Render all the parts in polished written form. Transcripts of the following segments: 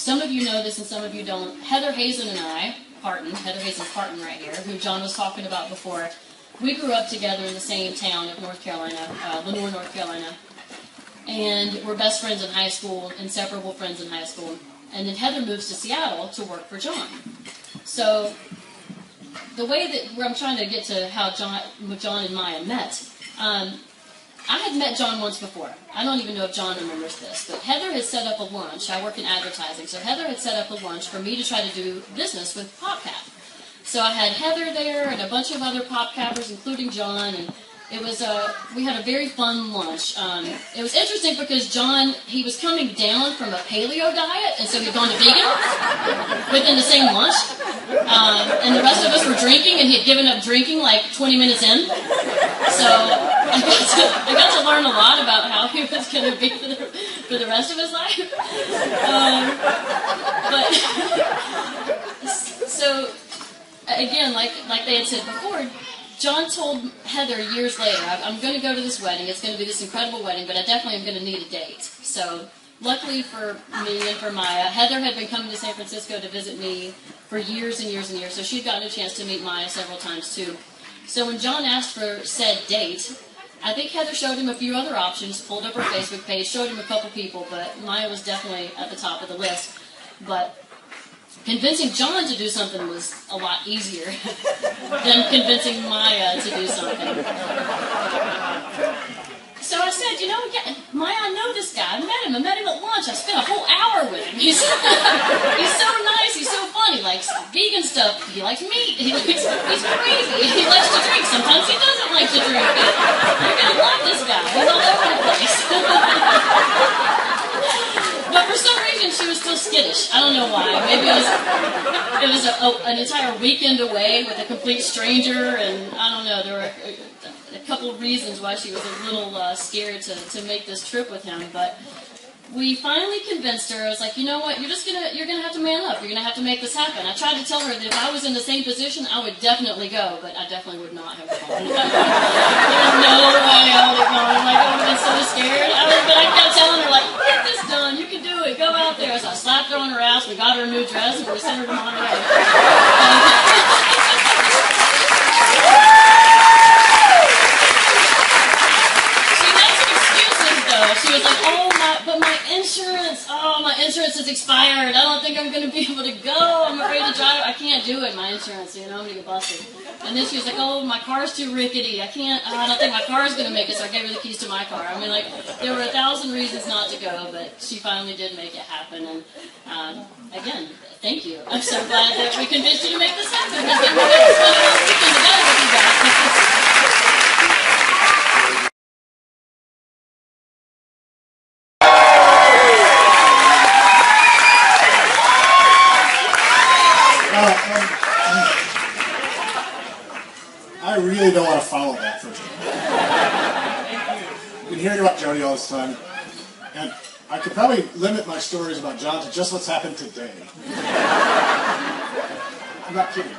Some of you know this and some of you don't. Heather Hazen and I, Heather Hazen Parton right here, who John was talking about before, we grew up together in the same town of North Carolina, Lenoir, North Carolina. And we're best friends in high school, inseparable friends in high school. And then Heather moves to Seattle to work for John. So the way that where I'm trying to get to how John and Maya met, I had met John once before. I don't even know if John remembers this, but Heather had set up a lunch. I work in advertising, so Heather had set up a lunch for me to try to do business with PopCap. So I had Heather there and a bunch of other PopCappers, including John, and it was we had a very fun lunch. It was interesting because John, he was coming down from a paleo diet, and so he'd gone to vegan within the same lunch. And the rest of us were drinking, and he had given up drinking like 20 minutes in. So I got to learn a lot about how he was going to be for the rest of his life. So again, like they had said before, John told Heather years later, I'm going to go to this wedding. It's going to be this incredible wedding, but I definitely am going to need a date. So luckily for me and for Maya, Heather had been coming to San Francisco to visit me for years and years and years, so she'd gotten a chance to meet Maya several times too. So when John asked for said date, I think Heather showed him a few other options, pulled up her Facebook page, showed him a couple people, but Maya was definitely at the top of the list. But convincing John to do something was a lot easier than convincing Maya to do something. So I said, you know, yeah, Maya, I know this guy. I met him at lunch. I spent a whole hour with him. He's so nice. He's so fun. He likes vegan stuff. He likes meat. He's crazy. He likes to drink. Sometimes he doesn't like to drink. You're going to love this guy. He's all over the place. But for some reason, she was still skittish. I don't know why. Maybe it was an entire weekend away with a complete stranger, and I don't know. There were a couple of reasons why she was a little scared to make this trip with him. But we finally convinced her. I was like, you know what? You're gonna have to man up. You're gonna have to make this happen. I tried to tell her that if I was in the same position, I would definitely go, but I definitely would not have gone. There's no way I would have gone. Like, I would have been so scared. But I kept telling her, like, get this done. You can do it. Go out there. So I slapped her on her ass. We got her a new dress, and we sent her to Monterey. She was like, my insurance is expired. I don't think I'm going to be able to go. I'm afraid to drive. I can't do it, my insurance, I'm going to get busted. And then she was like, oh, my car's too rickety. I don't think my car's going to make it, so I gave her the keys to my car. I mean, like, there were 1,000 reasons not to go, but she finally did make it happen. And, again, thank you. I'm so glad that we convinced you to make this happen. Because then we get to spend a whole weekend together with you guys. I really don't want to follow that first of all. I've been hearing about Jody all this time, and I could probably limit my stories about John to just what's happened today. I'm not kidding.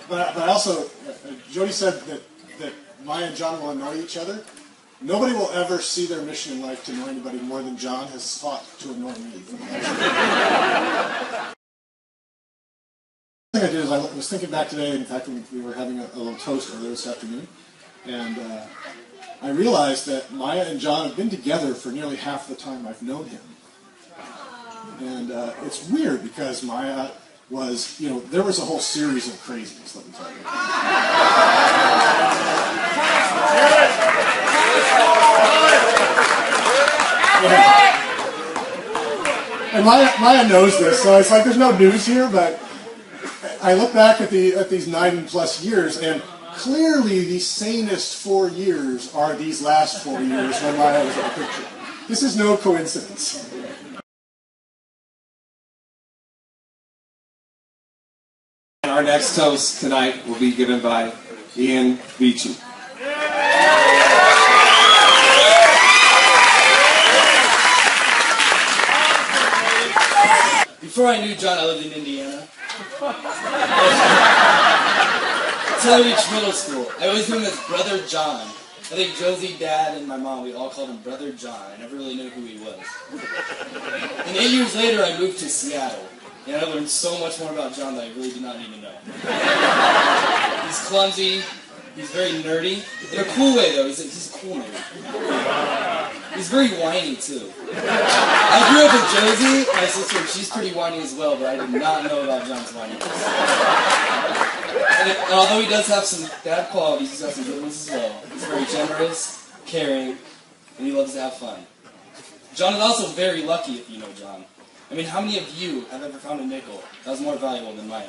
But I also, Jody said that Maya and John will annoy each other. Nobody will ever see their mission in life to annoy anybody more than John has fought to annoy me. The thing I did is I was thinking back today. In fact, we were having a little toast earlier this afternoon, and I realized that Maya and John have been together for nearly half the time I've known him. And it's weird because Maya was, there was a whole series of craziness, let me tell you. And Maya knows this, so it's like there's no news here, but I look back at these 9+ years, and clearly the sanest 4 years are these last 4 years when Maya was in the picture. This is no coincidence. Our next toast tonight will be given by Ian Beachy. Before I knew John, I lived in Indiana. Tulare Beach Middle School. I always knew him as Brother John. I think Josie, Dad, and my mom, we all called him Brother John. I never really knew who he was. And 8 years later, I moved to Seattle. And I learned so much more about John that I really did not need to know. He's clumsy. He's very nerdy. In a cool way, though. He's a cool nerd. He's very whiny, too. I grew up with Josie, my sister, and she's pretty whiny as well, but I did not know about John's whininess. And although he does have some bad qualities, he's got some good ones as well. He's very generous, caring, and he loves to have fun. John is also very lucky, if you know John. I mean, how many of you have ever found a nickel that was more valuable than mine?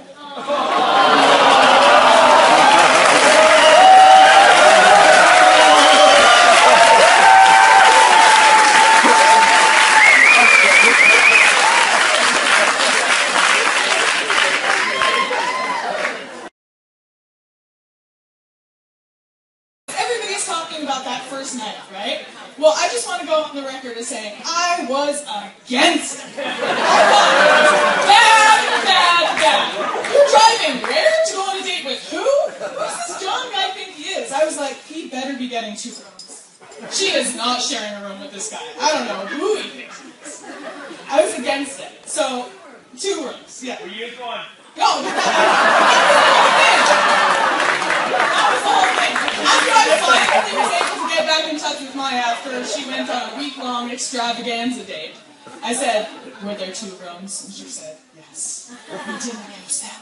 Everybody's talking about that first night, right? Well, I just want to go on the record as saying I was against it. I was bad. You're driving where to go on a date with who? Who's this John guy think he is? I was like, he better be getting 2 rooms. She is not sharing a room with this guy. I don't know who he thinks he is. I was against it. So, 2 rooms, yeah. We used one. No, that was the whole thing. After I finally was able to get back in touch with Maya after she went on a week-long extravaganza date, I said, were there 2 rooms? And she said, yes. We didn't use them.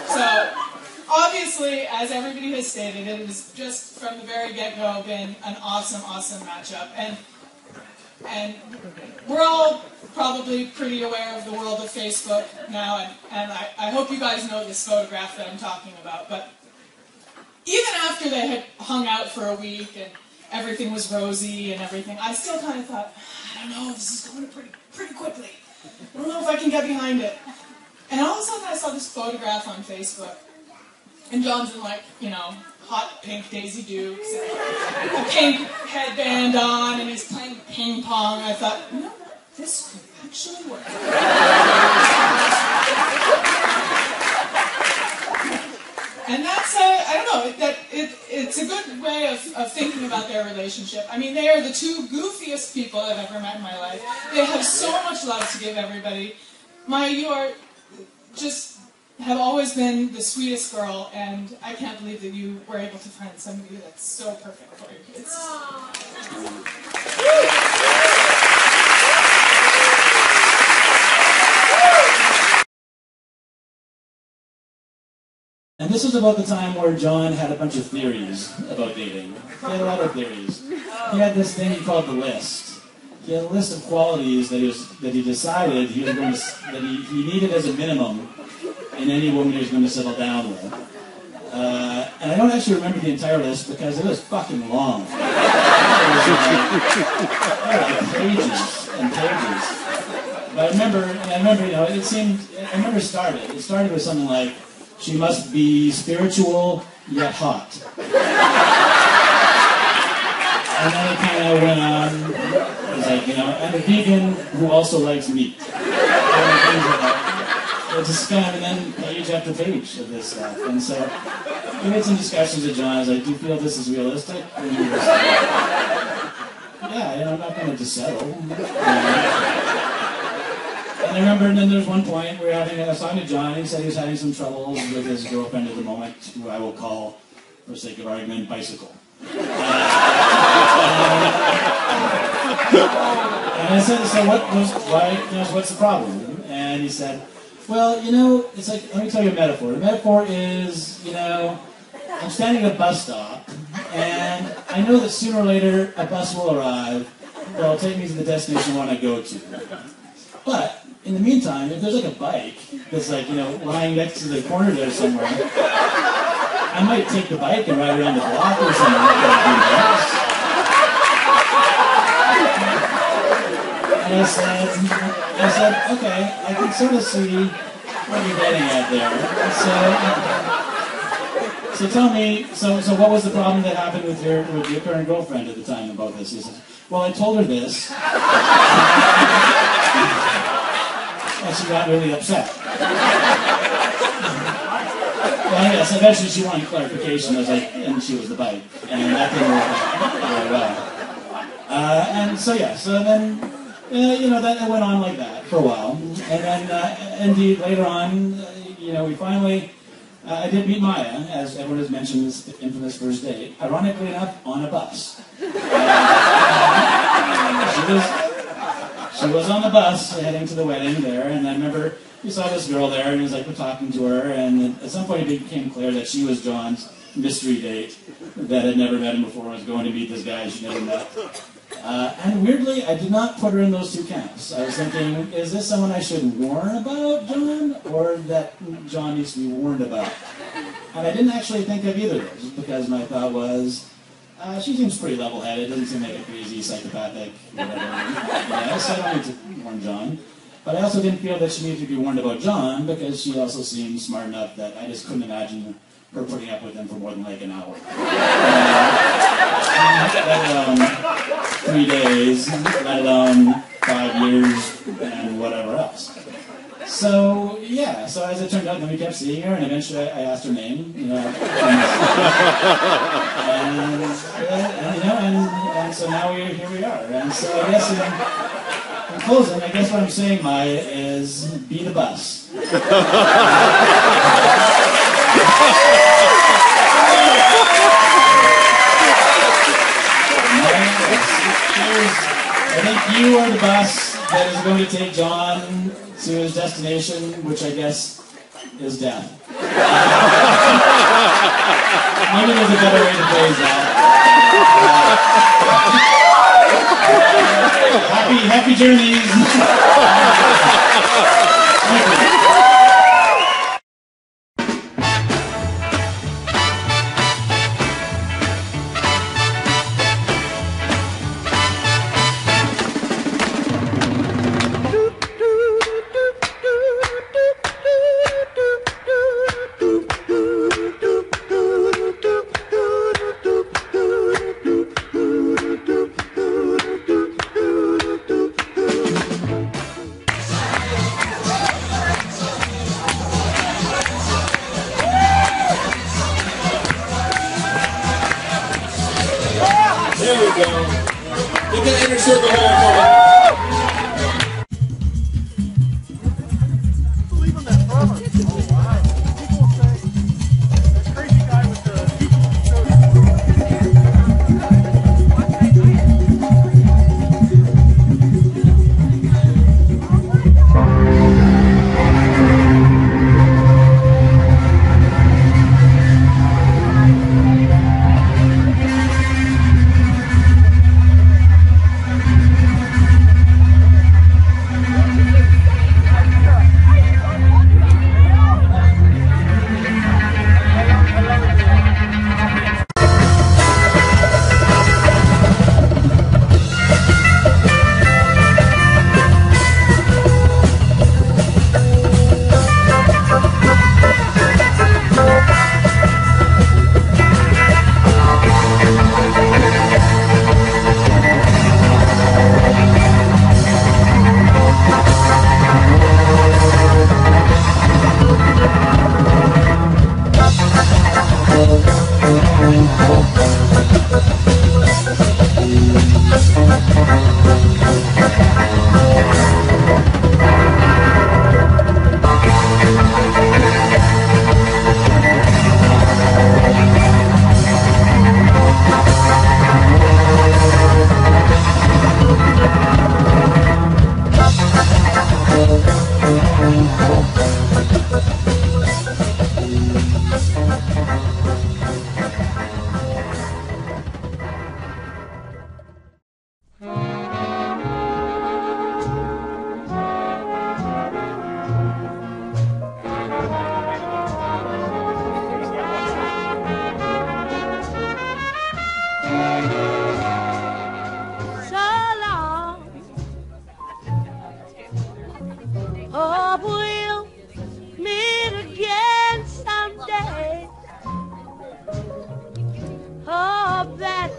So, obviously, as everybody has stated, it has just from the very get-go been an awesome, awesome matchup. And we're all probably pretty aware of the world of Facebook now, and I hope you guys know this photograph that I'm talking about, but even after they had hung out for a week and everything was rosy and everything, I still kind of thought, I don't know, this is going pretty quickly. I don't know if I can get behind it. And all of a sudden I saw this photograph on Facebook, and John's in like, you know, hot pink Daisy Dukes, and a pink headband on, and he's playing ping pong. I thought, you know what, this could actually work. And that's, I don't know, it's a good way of thinking about their relationship. I mean, they are the 2 goofiest people I've ever met in my life. They have so much love to give everybody. Maya, you are just have always been the sweetest girl, and I can't believe that you were able to find somebody that's so perfect for your kids. And this was about the time where John had a bunch of theories about dating. He had a lot of theories. He had this thing he called the list. He had a list of qualities that he decided he was going to, that he needed as a minimum in any woman he was going to settle down with. And I don't actually remember the entire list because it was fucking long. It was like pages and pages. But I remember, you know, it started with something like, she must be spiritual yet hot. And then it kind of went on. It was like, you know, and a vegan who also likes meat. It just kind of, and then page after page of this stuff. And so we had some discussions with John. I was like, do you feel this is realistic? And he was like, yeah, you know, I'm not going to just settle. You know? And I remember, and then there's one point we were having, I was talking to John, he said he was having some troubles with his girlfriend at the moment, who I will call, for sake of argument, Bicycle. And I said, so what's the problem? And he said, well, you know, it's like, let me tell you a metaphor. The metaphor is, you know, I'm standing at a bus stop, and I know that sooner or later a bus will arrive that'll take me to the destination I want to go to. But in the meantime, if there's like a bike that's like, you know, lying next to the corner there somewhere, I might take the bike and ride around the block or something like that. And I said, okay, I can sort of see what you're getting at there. So tell me, so what was the problem that happened with your current girlfriend at the time about this? He said, well, I told her this. And she got really upset. Well, yes, eventually she wanted clarification. I was like, and she was the bike. And that didn't work out very well. And so, yeah, so then, that went on like that for a while. And then, indeed, later on, we finally, I did meet Maya, as everyone has mentioned, this infamous first date. Ironically enough, on a bus. She was on the bus heading to the wedding there, and I remember we saw this girl there, and it was like we're talking to her, and at some point it became clear that she was John's mystery date that had never met him before, was going to meet this guy she never met. And weirdly, I did not put her in those two camps. I was thinking, is this someone I should warn about John, or that John needs to be warned about? And I didn't actually think of either of those, because my thought was, she seems pretty level-headed, doesn't seem like a crazy, psychopathic, whatever. So I don't need to warn John. But I also didn't feel that she needed to be warned about John, because she also seemed smart enough that I just couldn't imagine her putting up with him for more than like an hour. Let alone 3 days, let alone 5 years, and whatever else. So, yeah, so as it turned out, then we kept seeing her, and eventually I asked her name, and so now here we are. And so I guess in closing, I guess what I'm saying, Maya, is be the bus. I think you are the bus that is going to take John to his destination, which I guess is death. Maybe there's a better way to phrase that. Happy journeys. Thank you. There we go. You can enter circle here for me. Believe in that farmer. Oh, wow. People say that crazy guy with the Hope we'll meet again someday. Hope that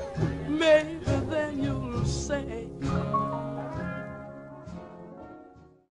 maybe then you'll say